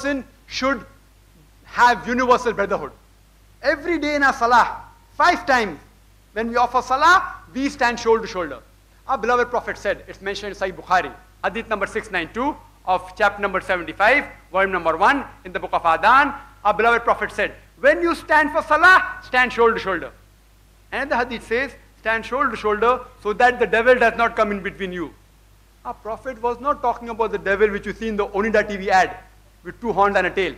person should have universal brotherhood. Every day in our salah, 5 times, when we offer salah, we stand shoulder to shoulder. Our beloved Prophet said, it's mentioned in Sahih Bukhari, hadith number 692 of chapter number 75, volume number 1 in the book of Adhan. Our beloved Prophet said, when you stand for salah, stand shoulder to shoulder. And the hadith says, stand shoulder to shoulder so that the devil does not come in between you. Our Prophet was not talking about the devil which you see in the Onida TV ad with 2 horns and a tail.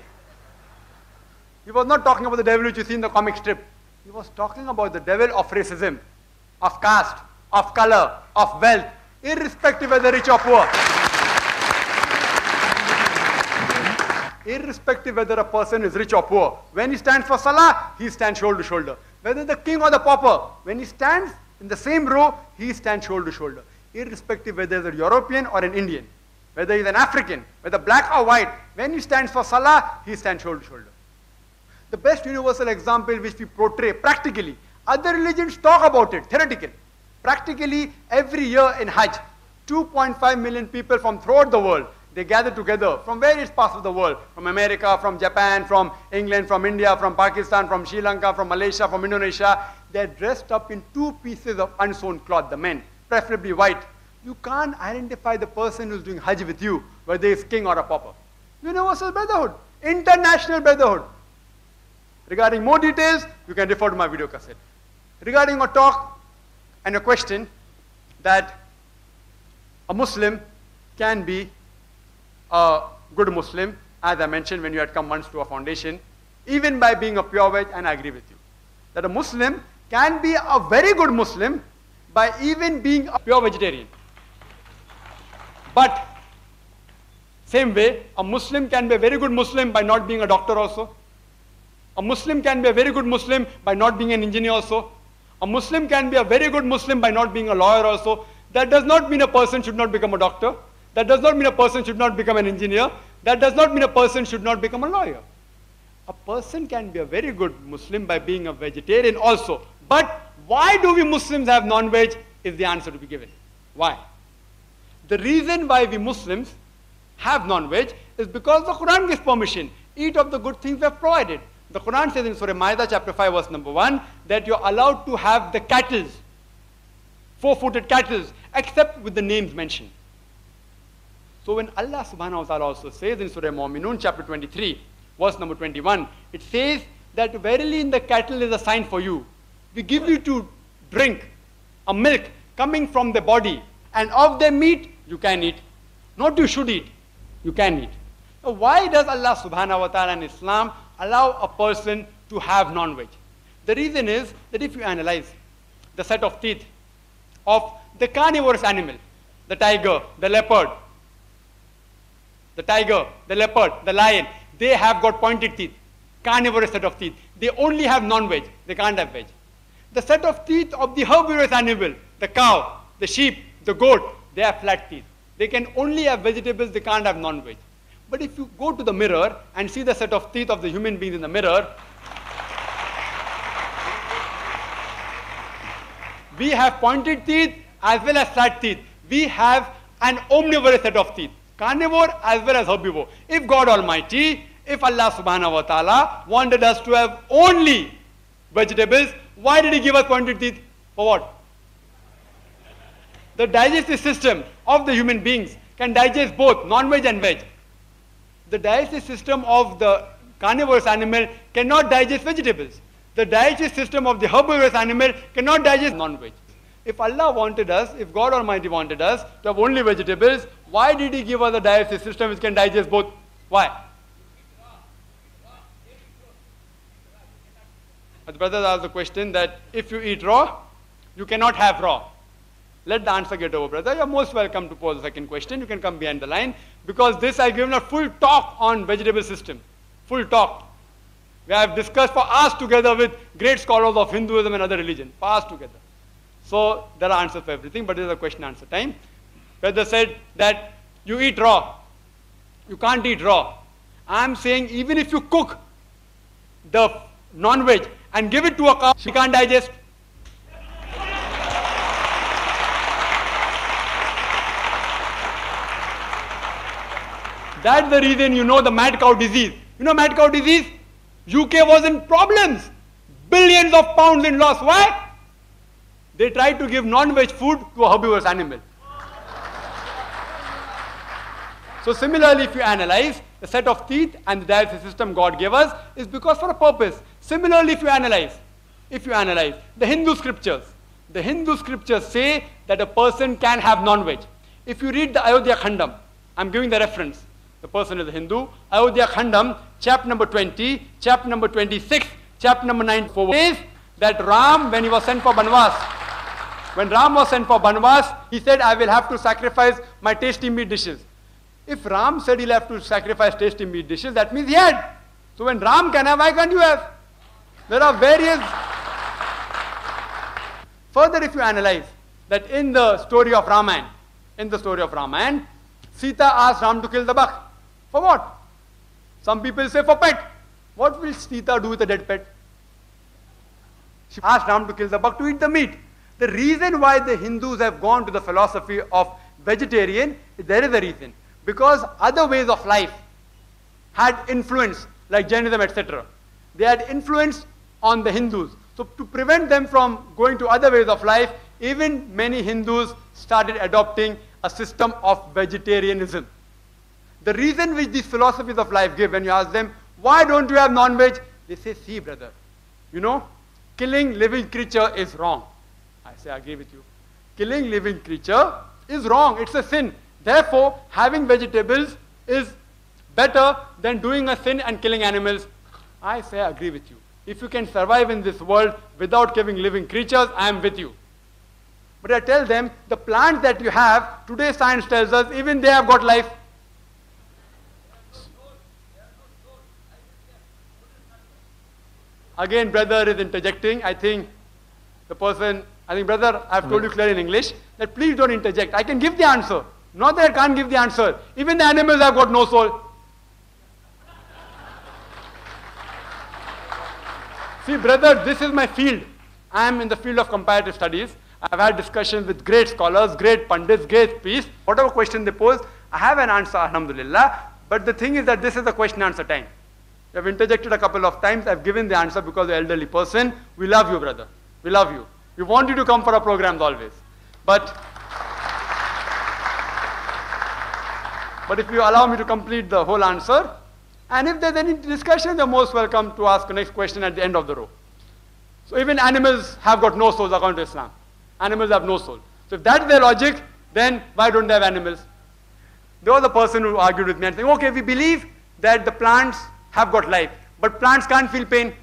He was not talking about the devil which you see in the comic strip. He was talking about the devil of racism, of caste, of color, of wealth, irrespective whether rich or poor. Irrespective whether a person is rich or poor. When he stands for salah, he stands shoulder to shoulder. Whether the king or the pauper, when he stands in the same row, he stands shoulder to shoulder. Irrespective whether he's a European or an Indian, whether he's an African, whether black or white, when he stands for salah, he stands shoulder to shoulder. The best universal example which we portray practically, other religions talk about it, theoretically. Practically, every year in Hajj, 2.5 million people from throughout the world, they gather together from various parts of the world, from America, from Japan, from England, from India, from Pakistan, from Sri Lanka, from Malaysia, from Indonesia. They're dressed up in 2 pieces of unsewn cloth, the men, preferably white. You can't identify the person who's doing Hajj with you, whether he's king or a pauper. Universal brotherhood, international brotherhood. Regarding more details, you can refer to my video cassette. Regarding a talk and a question that a Muslim can be a good Muslim, as I mentioned when you had come once to a foundation, even by being a pure veg, and I agree with you. That a Muslim can be a very good Muslim by even being a pure vegetarian. But, same way, a Muslim can be a very good Muslim by not being a doctor also. A Muslim can be a very good Muslim by not being an engineer also. A Muslim can be a very good Muslim by not being a lawyer also. That does not mean a person should not become a doctor. That does not mean a person should not become an engineer. That does not mean a person should not become a lawyer. A person can be a very good Muslim by being a vegetarian also. But why do we Muslims have non-veg is the answer to be given. Why? The reason why we Muslims have non-veg is because the Quran gives permission. Eat of the good things we have provided. The Quran says in Surah Ma'idah chapter 5 verse number 1 that you're allowed to have the cattle, 4-footed cattle, except with the names mentioned. So when Allah subhanahu wa ta'ala also says in Surah Mu'minun chapter 23 verse number 21, it says that verily in the cattle is a sign for you. We give you to drink a milk coming from the body, and of their meat you can eat. Not you should eat, you can eat. Now why does Allah subhanahu wa ta'ala in Islam allow a person to have non-veg? The reason is that if you analyze the set of teeth of the carnivorous animal, the tiger, the leopard, the lion, they have got pointed teeth, carnivorous set of teeth. They only have non-veg, they can't have veg. The set of teeth of the herbivorous animal, the cow, the sheep, the goat, they have flat teeth. They can only have vegetables, they can't have non-veg. But if you go to the mirror and see the set of teeth of the human beings in the mirror, we have pointed teeth as well as flat teeth. We have an omnivorous set of teeth, carnivore as well as herbivore. If God Almighty, if Allah subhanahu wa ta'ala wanted us to have only vegetables, why did He give us pointed teeth? For what? The digestive system of the human beings can digest both non-veg and veg. The digestive system of the carnivorous animal cannot digest vegetables. The digestive system of the herbivorous animal cannot digest non-veg. If Allah wanted us, if God Almighty wanted us to have only vegetables, why did He give us a digestive system which can digest both? Why? The brothers asked the question that if you eat raw, you cannot have raw. Let the answer get over, brother. You're most welcome to pose the second question. You can come behind the line. Because this I've given a full talk on vegetable system. Full talk. We have discussed for hours together with great scholars of Hinduism and other religion. For hours together. So there are answers for everything, but this is a question answer time. Brother said that you eat raw. You can't eat raw. I'm saying even if you cook the non-veg and give it to a cow, she can't digest. That's the reason you know the mad cow disease. You know mad cow disease? UK was in problems. Billions of pounds in loss. Why? They tried to give non-veg food to a herbivorous animal. So similarly, if you analyze, the set of teeth and the digestive system God gave us is because for a purpose. Similarly, if you analyze the Hindu scriptures say that a person can have non-veg. If you read the Ayodhya Khandam, I'm giving the reference. The person is a Hindu. Ayodhya Khandam, chapter number 20, chapter number 26, chapter number 94 says that Ram, when he was sent for Banvas, when Ram was sent for Banvas, he said, I will have to sacrifice my tasty meat dishes. If Ram said he'll have to sacrifice tasty meat dishes, that means he had. So when Ram can have, why can't you have? There are various. Further, if you analyze that in the story of Ramayana, Sita asked Ram to kill the buck. For what? Some people say for pet. What will Sita do with a dead pet? She asked Ram to kill the buck to eat the meat. The reason why the Hindus have gone to the philosophy of vegetarian, there is a reason. Because other ways of life had influence, like Jainism, etc. They had influence on the Hindus. So to prevent them from going to other ways of life, even many Hindus started adopting a system of vegetarianism. The reason which these philosophies of life give, when you ask them, why don't you have non-veg? They say, see brother, you know, killing living creature is wrong. I say, I agree with you. Killing living creature is wrong, it's a sin. Therefore, having vegetables is better than doing a sin and killing animals. I say, I agree with you. If you can survive in this world without killing living creatures, I am with you. But I tell them, the plants that you have, today science tells us, even they have got life. Again, brother is interjecting. I think brother, I have told you clearly in English, that please don't interject. I can give the answer. Not that I can't give the answer. Even the animals have got no soul. See, brother, this is my field. I am in the field of comparative studies. I've had discussions with great scholars, great pundits, great priests. Whatever question they pose, I have an answer, alhamdulillah. But the thing is that this is a question answer time. You have interjected a couple of times. I've given the answer because you're an elderly person. We love you, brother. We love you. We want you to come for our programs always. But if you allow me to complete the whole answer, and if there's any discussion, you're most welcome to ask the next question at the end of the row. So even animals have got no souls according to Islam. Animals have no soul. So if that's their logic, then why don't they have animals? There was a person who argued with me and saying, okay, we believe that the plants have got life, but plants can't feel pain.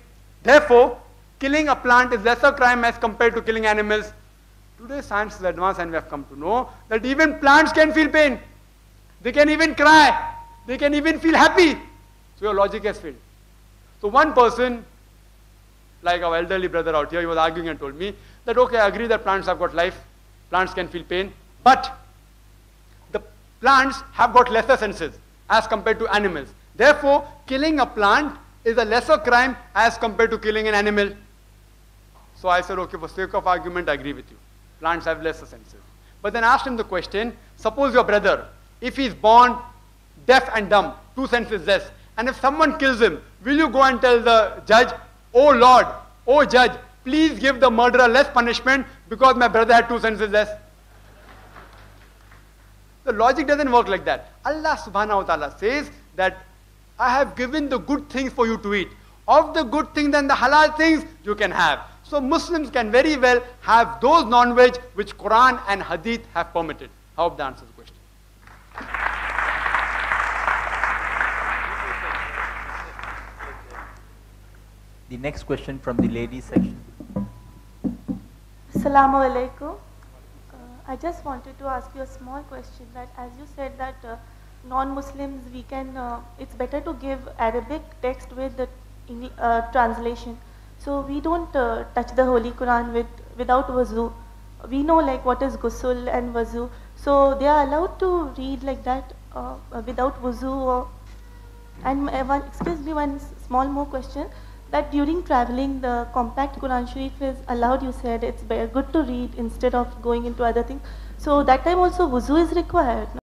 Therefore, killing a plant is lesser crime as compared to killing animals. Today science is advanced and we have come to know that even plants can feel pain. They can even cry. They can even feel happy. So your logic has failed. So one person, like our elderly brother out here, he was arguing and told me that, okay, I agree that plants have got life. Plants can feel pain. But the plants have got lesser senses as compared to animals. Therefore, killing a plant is a lesser crime as compared to killing an animal. So I said, okay, for sake of argument, I agree with you. Plants have lesser senses. But then I asked him the question, suppose your brother, if he's born deaf and dumb, two senses less, and if someone kills him, will you go and tell the judge, oh Lord, oh judge, please give the murderer less punishment because my brother had two senses less? The logic doesn't work like that. Allah subhanahu wa ta'ala says that I have given the good things for you to eat. Of the good things and the halal things you can have. So Muslims can very well have those non-veg which Quran and Hadith have permitted. I hope that answers the question. The next question from the ladies section. Assalamu alaikum. I just wanted to ask you a small question, that as you said that non-Muslims, we can, it's better to give Arabic text with the translation. So we don't touch the Holy Quran without wuzu. We know like what is ghusl and wuzu. So they are allowed to read like that without wuzu. And excuse me, one small more question. That during traveling, the compact Quran Sharif is allowed, you said it's good to read instead of going into other things. So that time also wuzu is required, no?